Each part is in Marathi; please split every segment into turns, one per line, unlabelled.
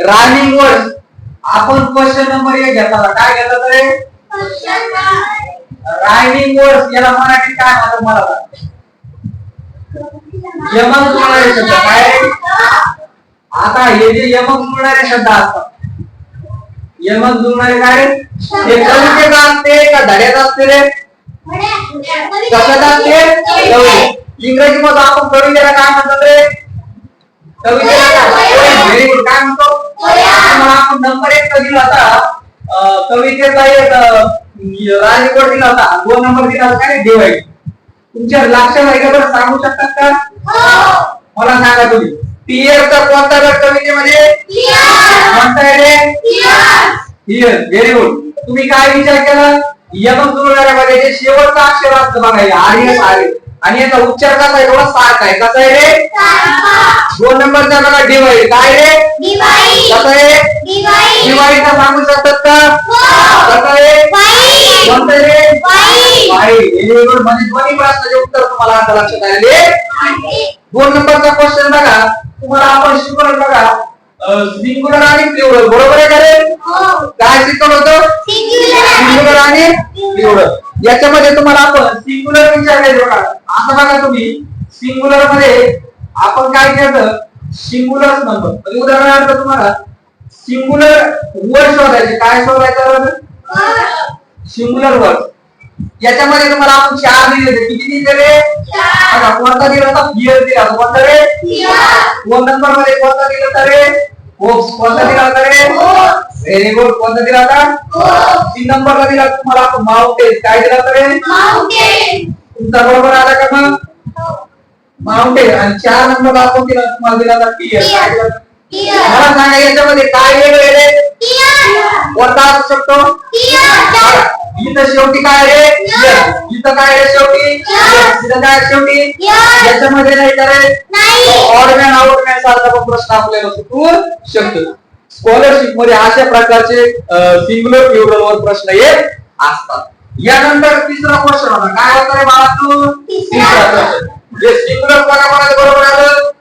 रायमिंग वर्ड आपण क्वेश्चन नंबर 1 घेतला काय घेतला रे रायमिंग वर्ड याला मराठीत काय म्हणतात मला यमक जुळणारे शब्द काय आता हे जे यमक जुळणारे शब्द असतात यमक जुळणारे काय हे कवितेत असते का धड्यात असते रे कशात असते इंग्रजीमध्ये आपण कवितेला काय म्हणतात रे कवितेला काय व्हेरी गुड काय म्हणतो आपण नंबर 1 दिला होता कवितेचा एक राजकोट दिला होता 2 नंबर दिला होता काय डिवाइड तुमच्या लक्षात आहे का बरं सांगू शकतात का मला सांगा तुम्ही टीएरचा कोणता गट कवितेमध्ये कोणता आहे रे टीएर व्हेरी गुड तुम्ही काय विचार केला यमक जुळणाऱ्यामध्ये जे शेवटचं अक्षर असतं बघा आर्य सारे आणि याचा उच्चार कसा आहे थोडा सारखा आहे कसा आहे रे 2 नंबरचा बघा डिवाइड काय रे कसा आहे डिवाइडचा सांगू शकतात का कसा आहे कोणता रे व्हेरी गुड म्हणजे दोन्ही प्रश्नाचे उत्तर तुम्हाला आता लक्षात आले 2 नंबरचा क्वेश्चन बघा तुम्हाला आपण शिकवलं बघा सिंग्युलर आणि प्लुरल बरोबर आहे का रे काय शिकवलं होतं सिंग्युलर आणि प्लुरल याच्यामध्ये तुम्हाला आपण सिंग्युलर विचारले बघा असं बघा तुम्ही सिंग्युलर मध्ये आपण काय केलं सिंग्युलर नंबर उदाहरणार्थ तुम्हाला सिंग्युलर वर्ड शोधायचे काय शोधायचं सिंग्युलर वर्ड याच्यामध्ये तुम्हाला आपण 4 दिले होते किती दिले बघा कोणता दिला होता हियर दिला होता कोणता रे 2 नंबर मध्ये कोणता दिला होता रे होप्स कोणता दिला होता रे व्हेरी गुड कोणता दिला होता 3 नंबरला दिला तुम्हाला आपण माउंटेन काय दिला होता रे माउंटेन तुमचा बरोबर आला का मग माउंटेन आणि 4 नंबरला आपण दिला तुम्हाला दिला होता टीयर मला सांगा याच्यामध्ये काय वेगळे रे कोणता असू शकतो इथं शेवटी काय रे इथं काय रे शेवटी इथं काय शेवटी याच्यामध्ये नाही का रे ऑडमॅन आउटमॅन सारखा प्रश्न आपल्याला सुटू शकतो स्कॉलरशिप मध्ये अशा प्रकारचे सिंग्युलर प्लुरल वर प्रश्न येत असतात यानंतर तिसरा क्वेश्चन होता काय होता रे बाळा तू तिसरा क्वेश्चन जे सिंग्युलर कोणाकोणाचं बरोबर आलं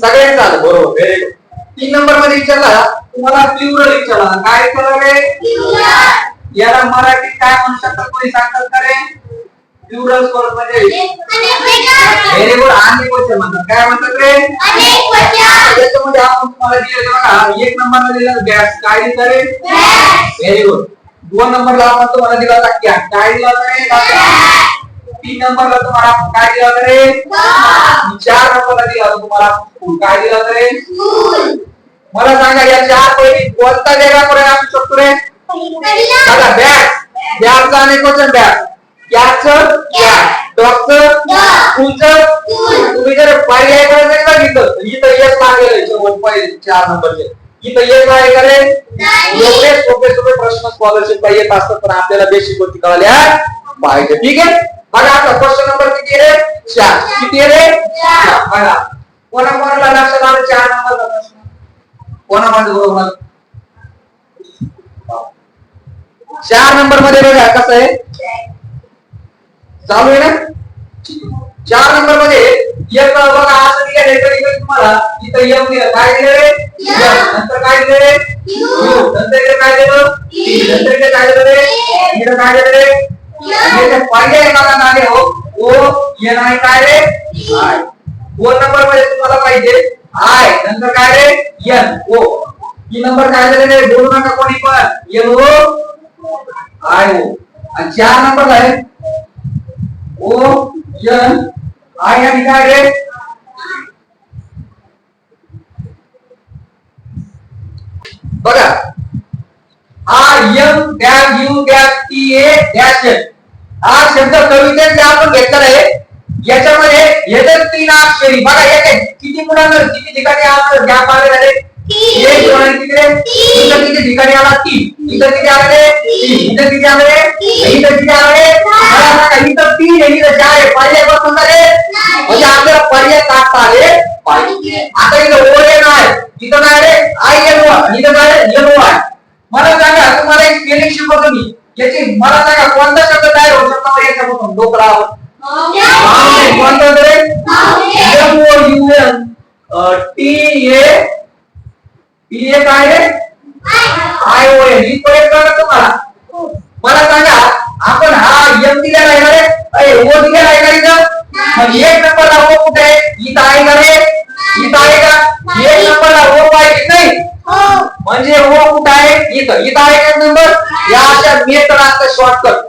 सगळ्यांचं आलं बरोबर व्हेरी गुड 3 नंबर मध्ये विचारला तुम्हाला प्लुरल विचारला काय विचारलं रे याला मराठीत काय म्हणू शकतात कोणी सांगतात का रे प्लुरल स्वर म्हणजे व्हेरी गुड अनेक वचन म्हणतात काय म्हणतात रे अनेक वचन याच्यामध्ये आपण तुम्हाला दिलेलं बघा 1 नंबरला दिलेलं बॅट्स काय दिलं रे व्हेरी गुड 2 नंबरला आपण तुम्हाला दिला होता कॅट काय दिला होता रे 3 नंबरला तुम्हाला काय दिला होता रे 4 नंबरला दिला होता तुम्हाला स्कूल काय दिला होता रे स्कूल मला सांगा या 4 पैकी कोणता वेगळा पर्याय असू शकतो रे बघा बॅट बॅटचा अनेक वचन बॅट कॅटचं कॅट डॉगचं स्कूलचं तुम्ही जर पर्याय करायचं बघितलं इथं एक लागेल शेवट पहिले 4 नंबरचे इथं एक आहे का रे एवढे सोपे सोपे प्रश्न स्कॉलरशिप येत असतात पण आपल्याला बेसिक गोष्टी कळल्या पाहिजे ठीक आहे बघा आता क्वेश्चन नंबर किती आहे रे 4 किती आहे रे 4 बघा कोणाकोणाला लक्षात आलं 4 नंबरचा प्रश्न कोणामध्ये बरोबर 4 नंबर मध्ये बघा कसं आहे चालू आहे ना 4 नंबर मध्ये एक बघा असं दिलं तरी तुम्हाला इथं यम दिलं काय दिलं रे नंतर काय दिलं रे नंतर काय दिलं नंतर काय दिलं रे इथं काय दिलं रे याचे पर्याय बघा नाले हो ओ एन आय काय रे आय 2 नंबर मध्ये तुम्हाला पाहिजे आय नंतर काय रे एन ओ 3 नंबर काय दिलं रे बोलू नका कोणी पण एन ओ आय ओ आणि 4 नंबर आहे ओ एन आय आणि काय रे बघा हा M dash U dash T A dash हा शब्द कवितेत जे आपण घेतलेला आहे याच्यामध्ये हे जर 3 अक्षरी बघा हे किती मुलांना किती ठिकाणी आपण गॅप आले झाले 1 2 आणि 3 इथं किती ठिकाणी आला 3 इथं किती आले 3 इथं किती आले इथं किती आले मला सांगा इथं 3 आहे इथं 4 आहे पर्याय बसून झाले म्हणजे आपल्याला पर्याय काढता आले पाहिजे आता इथं ओळे नाही इथं काय रे आय एन ओ इथं काय रे एन ओ आहे मला सांगा तुम्हाला एक स्पेलिंग शिकवतो मी याची मला सांगा कोणता शब्द तयार होऊ शकतो याच्यापासून डोकळा कोणता रे M O U N T A T A काय रे आय ओ एन. ही कळेल का तुम्हाला? मला सांगा आपण हा एम दिलेला आहे रे, अरे ओ दिलेला आहे का इथं? मग एक नंबरला ओ कुठे आहे? इथं आहे का रे? इथं आहे का? एक नंबरला ओ पाहिजे नाही, म्हणजे ओ कुठे आहे? इथं. इथं आहे का नंबर? या अशा मेथड असतात शॉर्टकट.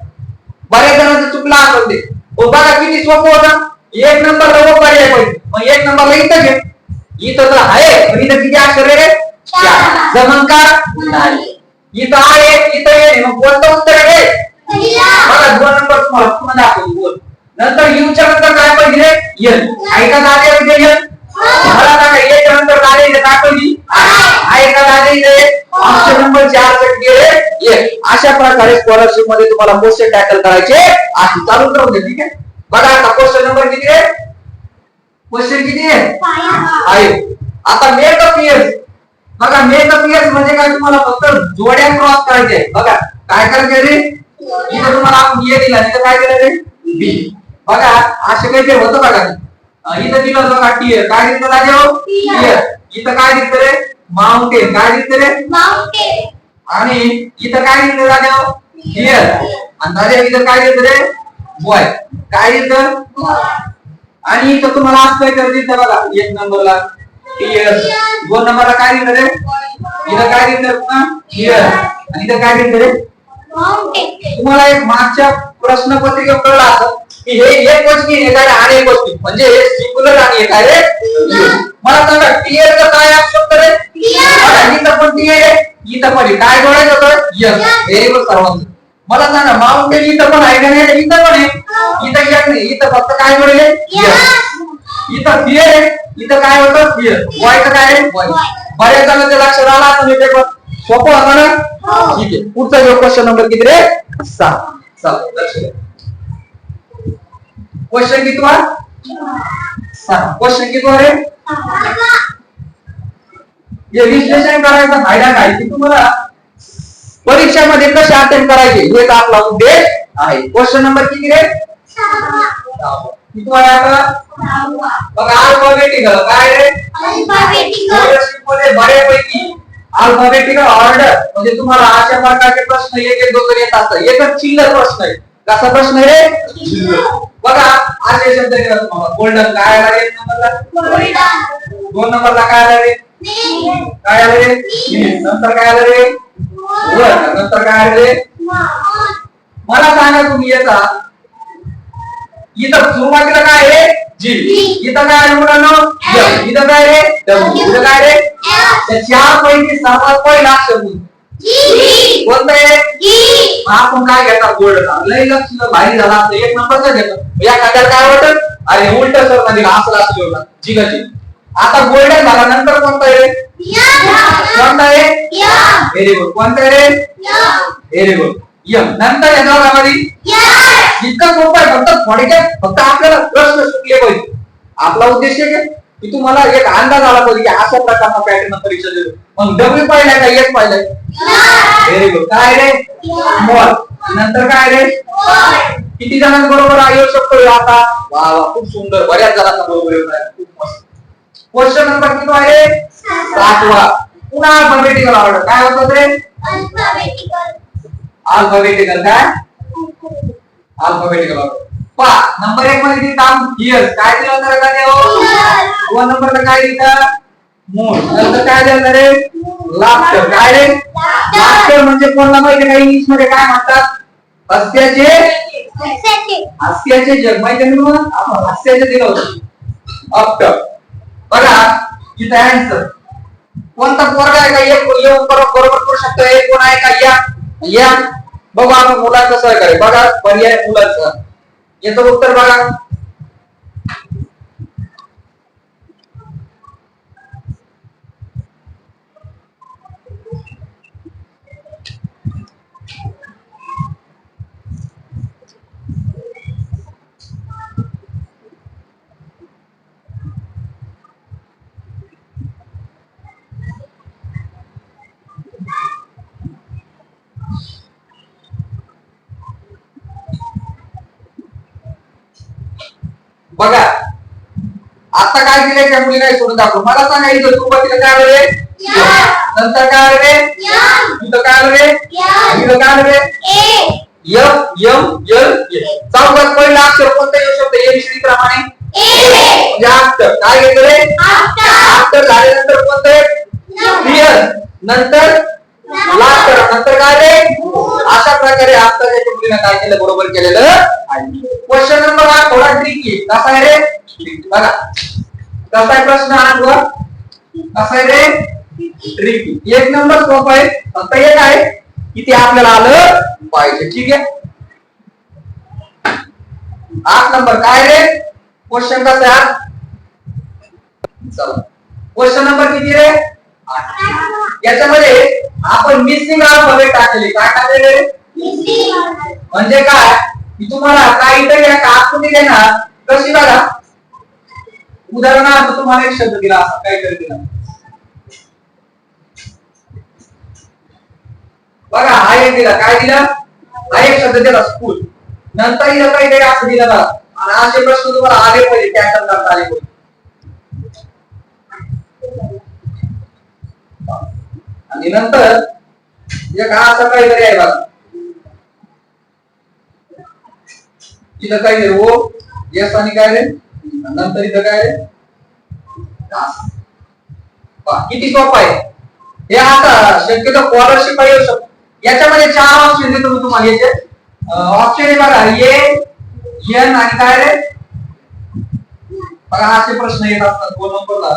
बऱ्याच जणांचं चुकलं असेल ते. ओ बघा किती सोपं होतं. एक नंबरला ओ पर्याय पाहिजे, मग एक नंबरला इथं घे. इथं तर आहे पण इथं किती अक्षर रे? जमन का? नाही. इथं आहे इथं ये, मग कोणतं उत्तर आहे? बघा 2 नंबर तुम्हाला पुन्हा दाखवतो. बोल. नंतर यूच्या नंतर काय पाहिजे? एन. ऐका दादे इथे एन. मला सांगा एच्या नंतर दादे इथे काय पाहिजे? ऐका दादे इथे ऑप्शन नंबर 4 साठी गेले एन. अशा प्रकारे स्कॉलरशिप मध्ये तुम्हाला क्वेश्चन टॅकल करायचे आहे. चालू करून दे. ठीक आहे. बघा आता क्वेश्चन नंबर किती आहे? क्वेश्चन किती आहे? 5. आता मेक अप इयर्स. बघा मेक अप इयर्स म्हणजे काय? तुम्हाला फक्त जोड्या क्रॉस करायचे आहे. बघा काय करायचे रे? इथं तुम्हाला आपण ए दिला, इथं काय दिलं रे? बी. बघा असं काही होतं बघा. इथं दिलं बघा टीयर. काय दिलं राजेव? टीयर. इथं काय दिलं रे? माउंटेन. काय दिलं रे? माउंटेन. आणि इथं काय दिलं राजेव? टीयर. आणि राजेव इथं काय दिलं रे? बॉय. काय दिलं? आणि इथं तुम्हाला असं काय करायचं बघा. 1 नंबरला टीयर, 2 नंबरला काय दिलं रे? इथं काय दिलं पुन्हा? टीयर. आणि इथं काय दिलं रे? तुम्हाला एक मागच्या प्रश्नपत्रिकेत कळलं असं की हे एक वचनी आहे काय आणि एक वचनी, म्हणजे हे सिंग्युलर आणि एक आहे. मला सांगा टीयर चा काय शब्द रे? इथं पण टीयर आहे, इथं पण काय जोडायचं होतं? यस. व्हेरी गुड सर्वांनी. मला सांगा माउंटेन इथं पण आहे का नाही? इथं पण आहे. इथं एक नाही, इथं फक्त काय जोडले? यस. इथं फिअर आहे, इथं काय होतं? फिअर. बॉयचं काय आहे? बॉय. बऱ्याच जणांच्या लक्षात आला असेल हे पेपर. सोपं होता ना? ठीक आहे. पुढचा जो क्वेश्चन नंबर किती रे? 6. चला लक्ष द्या. क्वेश्चन किती वा? 6. क्वेश्चन किती वा रे? हे विश्लेषण करायचा फायदा काय की तुम्हाला परीक्षेमध्ये कसे अटेम्प्ट करायचे हेच आपला उद्देश आहे. क्वेश्चन नंबर किती रे? 6. किती वा आता? बघा अल्फाबेटिकल. काय रे? अल्फाबेटिकल मध्ये बऱ्यापैकी अल्फाबेटिकल ऑर्डर म्हणजे तुम्हाला अशा प्रकारचे प्रश्न एक एक दोन येत असतात. एकच चिल्लर प्रश्न आहे. कसा प्रश्न आहे रे? बघा असे शब्द दिला तुम्हाला. गोल्डन काय आला रे? 1 नंबरला गोल्डन. 2 नंबरला काय आला रे? काय आलं रे? नंतर काय आलं रे? वर. नंतर काय आलं रे? मला सांगा तुम्ही याचा इथं सुरुवातीला काय आहे? जी. इथं काय आहे मुलांनो? एफ. इथं काय रे? डब्ल्यू. इथं काय रे? त्या चार पैकी सर्वात पहिला अक्षर जी. कोणतं आहे? जी. आपण काय घेता? गोल्डन. लय लक्ष भारी झाला असं 1 नंबरचा घेतो. या खात्याला काय वाटत? अरे उलट सर मध्ये असं असं होता. जी का जी. आता गोल्डन झाला नंतर कोणता आहे? कोणता आहे? Very good. कोणता आहे रे? Very good. यम. नंतर या दोघांमध्ये इतकं सोपं आहे. फक्त थोडक्यात फक्त आपल्याला प्रश्न सुटले पाहिजे. आपला उद्देश आहे की तुम्हाला एक अंदाज आला पाहिजे की अशा प्रकारचा पॅटर्न परीक्षा देतो. मग डब्ल्यू पाहिलाय का? एक पाहिलाय? Very good. काय रे? स्मॉल. नंतर काय रे? किती जणांबरोबर येऊ शकतो आता? वा वा खूप सुंदर. बऱ्याच जणांचा बरोबर येऊन आहे. खूप मस्त. क्वेश्चन नंबर किती आहे? 7वा. पुन्हा अल्फाबेटिकल ऑर्डर. काय होतं रे? अल्फाबेटिकल काय? Alphabetical order. पहा नंबर 1 मध्ये दिलं काम इयर्स. काय दिलं होतं का देव? 2 नंबरला काय दिलं? मूड. नंतर काय दिलं रे? लाफ्टर. काय रे? लाफ्टर म्हणजे कोणाला माहिती का इंग्लिश मध्ये काय म्हणतात? हास्याचे जग. माहिती आहे ना? आपण हास्याचे दिलं होतं. आफ्टर. बघा इथं आन्सर कोणता पोरगा आहे का? एक येऊन बरोबर करू शकतो. एक कोण आहे का? या बघू आपण मुलांचं सहकार्य. बघा पर्याय मुलांचं. याचं उत्तर बघा. बघा आता काय दिलंय त्या मुलीला सोडून दाखव. मला सांगा इथं सुरुवातीला काय आलं रे? नंतर काय आलं रे इथं काय आलं रे इथं काय आलं रे एम एम एल चौकात पहिला अक्षर कोणतं येऊ शकतं एबीसीडी प्रमाणे म्हणजे अक्षर काय घेतलं रे अक्षर झाल्यानंतर कोणतं क्लिअर नंतर लास्टर नंतर काय रे अशा प्रकारे आत्ताच्या मुलीने काय केलं बरोबर केलेलं आहे क्वेश्चन नंबर हा थोडा ट्रिकी कसा आहे रे बघा कसा आहे प्रश्न हा कसा आहे रे ट्रिकी एक नंबर सोपा आहे फक्त एक आहे की ते आपल्याला आलं पाहिजे ठीक आहे 8 नंबर काय रे क्वेश्चन कसा आहे चला क्वेश्चन नंबर किती रे 8 याच्यामध्ये आपण मिसिंग अल्फाबेट टाकले काय टाकले म्हणजे काय की तुम्हाला काहीतरी आकृती देणार कशी बघा उदाहरणार्थ तुम्हाला एक शब्द दिला असं काहीतरी दिला बघा हा एक दिला काय दिला हा एक शब्द दिला स्कूल नंतर इथं काहीतरी असं दिलं आणि असे प्रश्न तुम्हाला आले पाहिजे टॅकल करता आले पाहिजे आणि नंतर एक असं काहीतरी आहे बघा इथं काय रे ओ यस आणि काय रे नंतर इथं काय रे किती सोपं आहे हे आता शक्यतो स्कॉलरशिप येऊ शकतो याच्यामध्ये 4 ऑप्शन देतो मी तुम्हाला याचे ऑप्शन आहे बघा ए एन आणि काय रे बघा असे प्रश्न येत असतात 2 नंबरला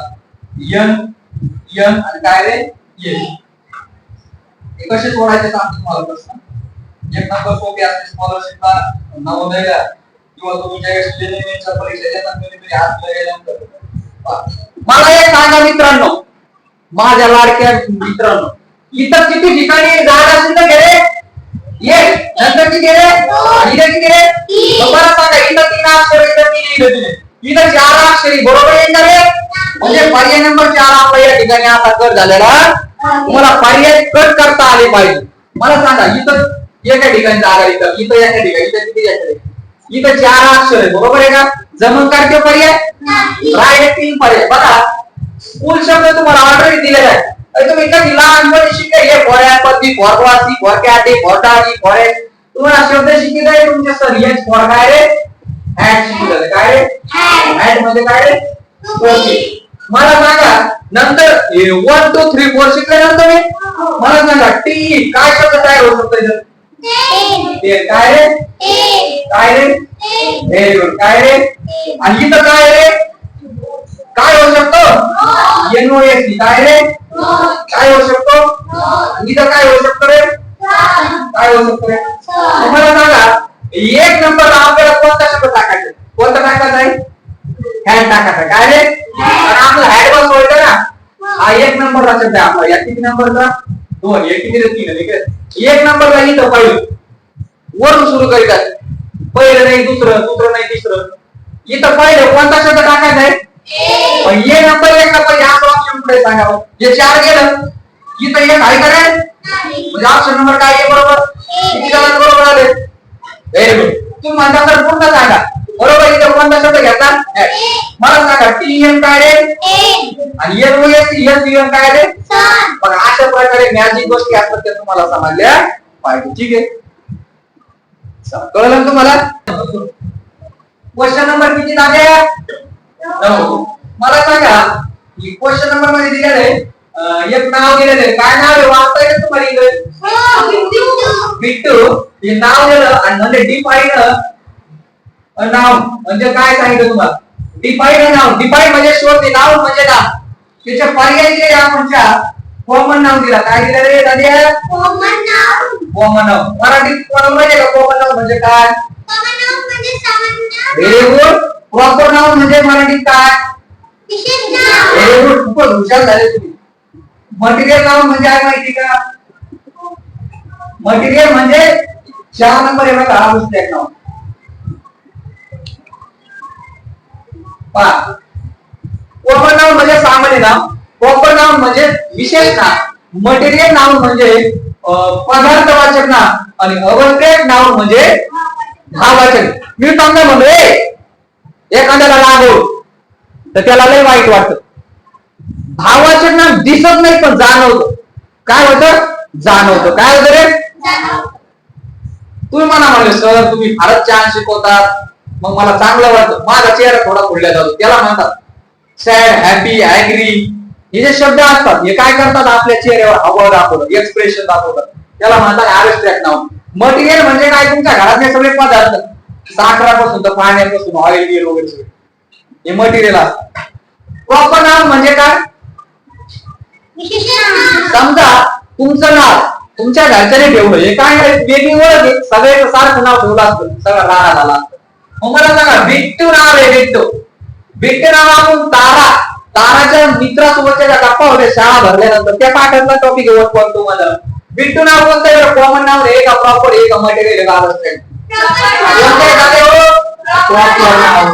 एन एन आणि काय रे ए हे कसे सोडायचे सांगतो तुम्हाला प्रश्न एक नंबर सोपे असते स्कॉलरशिपला नवोदयला किंवा तुम्ही ज्या स्टुडंटच्या परीक्षा देतात तुम्ही हात गेल्यानंतर मला एक सांगा मित्रांनो माझ्या लाडक्या मित्रांनो इथं किती ठिकाणी झाड असेल तर गेले एक नंतर किती गेले इथं किती गेले मला सांगा इथं 3 अक्षर इथं 3 लिहिले इथं 4 अक्षरी बरोबर येणार आहे म्हणजे पर्याय नंबर 4 आपला या ठिकाणी आता कट झालेला तुम्हाला पर्याय कट करता आले पाहिजे मला सांगा इथं एका ठिकाणी जागा इथं इथं एका ठिकाणी इथं किती अक्षर इथं 4 अक्षर आहे बरोबर आहे का जमन करते पर्याय राईट 3 पर्याय बघा स्कूल शब्द तुम्हाला ऑलरेडी दिलेला आहे तुम्ही कधी लहानपणी शिकले हे for apple B for classy for cat for doggy for तुम्हाला शब्द शिकले तुमचे सर हेच फॉर काय रे हॅट शिकले काय रे हॅट म्हणजे काय रे ओके मला सांगा नंतर 1 2 3 4 शिकल्यानंतर मी मला सांगा टी काय शब्द तयार होऊ शकतो इथं ते काय रे व्हेरी गुड काय रे आणि इथं काय रे काय होऊ शकतो एनओएस काय रे काय होऊ शकतो इथं काय होऊ शकतो रे काय होऊ शकतो रे तुम्हाला सांगा 1 नंबरला आपल्याला कोणता शब्द टाकायचा कोणता टाकायचा आहे हॅड टाकायचा काय रे आणि आपला हॅड बस होईल ना हा 1 नंबरला शब्द आहे आपला या किती नंबरचा 2 हे किती रे 3 ठीक आहे 1 नंबरला इथं पहिलं वरून सुरू करायचं पहिलं नाही दुसरं नाही तिसरं इथं पहिलं कोणता शब्द टाकायचा आहे ये नंबर 1 नंबर या ऑप्शन पुढे सांगा जे 4 गेलं इथं एक आहे का रे म्हणजे ऑप्शन नंबर काय आहे बरोबर किती जणांना बरोबर आले व्हेरी गुड तुम्ही म्हणता तर पुन्हा सांगा बरोबर इथं कोणता शब्द घेतला मला सांगा टीएम काय रे आणि एनओएस एन काय रे पण अशा प्रकारे मॅजिक गोष्टी असतात त्या तुम्हाला समजल्या पाहिजे ठीक आहे कळलं तुम्हाला क्वेश्चन नंबर किती झाले 9 मला सांगा की क्वेश्चन नंबर मध्ये दिलेलं आहे एक नाव दिलेलं आहे काय नाव आहे वाचता येईल तुम्हाला इंग्लिश बिट्टू हे नाव दिलं आणि म्हणजे डिफाइन नाव म्हणजे काय सांगितलं तुम्हाला डिफाइन नाव डिफाइन म्हणजे शोध नाव म्हणजे नाव त्याचे पर्याय जे आपण कॉमन नाव दिला काय दिलं रे दादा कॉमन नाव मराठीत कॉमन म्हणजे का कॉमन नाव म्हणजे काय कॉमन नाव म्हणजे सामान्य व्हेरी गुड प्रॉपर नाउन म्हणजे मराठीत काय विशेष नाव व्हेरी गुड खूपच हुशार झाले तुम्ही मटेरियल नाउन म्हणजे काय माहिती का मटेरियल म्हणजे 4 नंबर आहे बघा हा पुस्तक नाव पहा कॉमन नाउन म्हणजे सामान्य नाव प्रॉपर नाउन म्हणजे विशेष नाव मटेरियल नाउन म्हणजे पदार्थवाचक नाव आणि अवस्त्रेक नाउन म्हणजे भाववाचक मी तुम्हाला म्हणले एखाद्याला लागो तर त्याला लय वाईट वाटतं भाववाचक नाम दिसत नाही पण जाणवतं काय होतं? जाणवतं. काय होतं रे? तुम्ही म्हणले सर तुम्ही फारच छान शिकवतात, मग मला चांगलं वाटतं, माझा चेहरा थोडा खुलल्या जातो. त्याला म्हणतात सॅड, हॅपी, ऍग्री. हे जे शब्द असतात हे काय करतात? आपल्या चेहऱ्यावर हावभाव दाखवतात, एक्सप्रेशन दाखवतात. त्याला म्हणतात ऍब्स्ट्रॅक्ट नाउन. मटेरियल म्हणजे काय? तुमच्या घरातले सगळे पदार्थ, साखरापासून तर पाण्यापासून ऑइल बिल वगैरे सगळे हे मटेरियल असतं. प्रॉपर नाउन म्हणजे काय? समजा तुमचं नाव तुमच्या घरच्याने ठेवलं, हे काय वेगळी ओळख आहे, सगळ्याचं सारखं नाव ठेवलं असतं, सगळं राणा झाला असतं. मग मला सांगा बिट्टू नाव आहे, बिट्टू. बिट्टू नाव आपण ताराच्या मित्रासोबतच्या ज्या गप्पा होत्या शाळा भरल्यानंतर त्या पाठातला टॉपिक ओळखतो मला. बिट्टू नाव कोणतं? कॉमन नाव आहे का प्रॉपर आहे का मटेरियल का?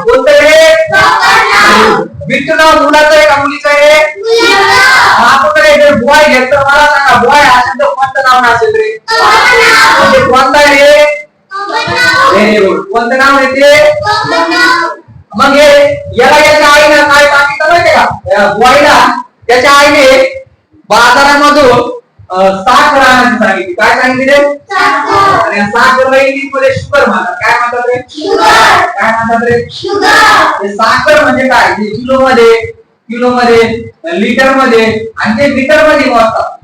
कोणतं रे? बिट्टू नाव मुलाचं आहे का मुलीचं आहे? आपल्याकडे बॉय घेतलं, मला सांगा बॉय हा शब्द कोणतं नाव असेल रे? कोणता आहे रे? Very good. कोणतं नाव आहे ते? मग हे याला याच्या आईनं काय सांगितलं माहितीये का? बॉयला त्याच्या आईने बाजारामधून साखर आणायची सांगितली. काय सांगितले? आणि साखरला इंग्लिश मध्ये शुगर म्हणतात. काय म्हणतात रे? काय म्हणतात रे? शुगर. साखर म्हणजे काय? किलो मध्ये, लिटर मध्ये आणि ते मीटर मध्ये मोजतात.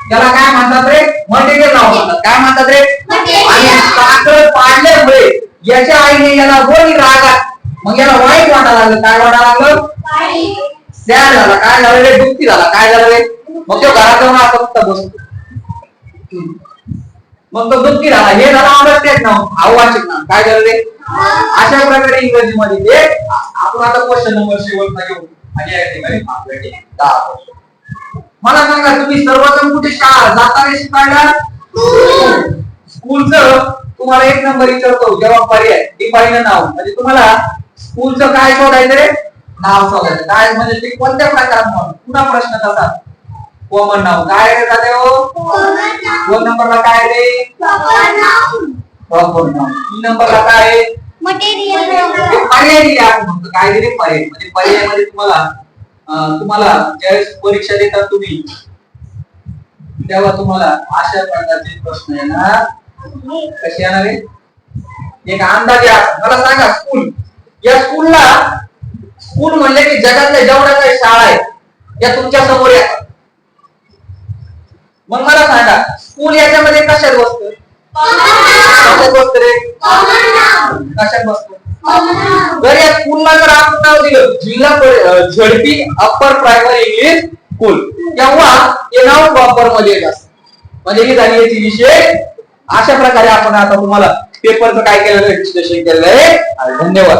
त्याला काय म्हणतात रे? मटेरियल नाव म्हणतात. काय म्हणतात रे? आणि साखर पाडल्यामुळे याच्या आईने याला गोळी रागात, मग याला वाईट वाटायला लागलं. काय वाटायला लागलं? सॅड झाला. काय झालं रे? दुःखी झाला. काय झालं रे? मग तो घरात जाऊन आता फक्त बसतो. मग तो दुःखी झाला. हे झालं अंडरस्टँड नाव, भाववाचक नाव. काय झालं रे? अशा प्रकारे इंग्रजीमध्ये ते आपण आता क्वेश्चन नंबर शेवटचा घेऊ आणि या ठिकाणी आपल्याकडे 10 प्रश्न. मला सांगा तुम्ही सर्वजण कुठे शाळा जाताना शिकायला? स्कूलचं तुम्हाला एक नंबर विचारतो जेव्हा पर्याय हे पहिलं नाव म्हणजे तुम्हाला स्कूलचं काय शोधायचं रे? नाव शोधायचं. काय म्हणजे ते कोणत्या प्रकारात नाव? पुन्हा प्रश्न कसा? कॉमन नाव. काय रे दादा हो? दोन नंबरला काय रे? Proper noun. 3 नंबरला काय आहे? मटेरियल. पर्याय दिले आपण फक्त. काय दिले? पर्याय. म्हणजे पर्यायामध्ये तुम्हाला ज्यावेळेस परीक्षा देतात तुम्ही तेव्हा तुम्हाला अशा प्रकारचे प्रश्न येणार. कसे येणार आहे? एक अंदाजे. मला सांगा स्कूल, या स्कूल म्हणले की जगातल्या जेवढ्या काही शाळा आहेत त्या तुमच्या समोर येतात. मग मला सांगा स्कूल याच्यामध्ये कशात बसतं? कशात बसतं रे? कशात बसतं? जर या स्कूलला जर आपण नाव दिलं जिल्हा झडपी अप्पर प्रायमरी इंग्लिश स्कूल, तेव्हा हे नाव प्रॉपर मध्ये येत असतं. म्हणजे ही झाली याची विषय. अशा प्रकारे आपण आता तुम्हाला पेपरचं काय केलेलं आहे? विश्लेषण केलेलं आहे. धन्यवाद.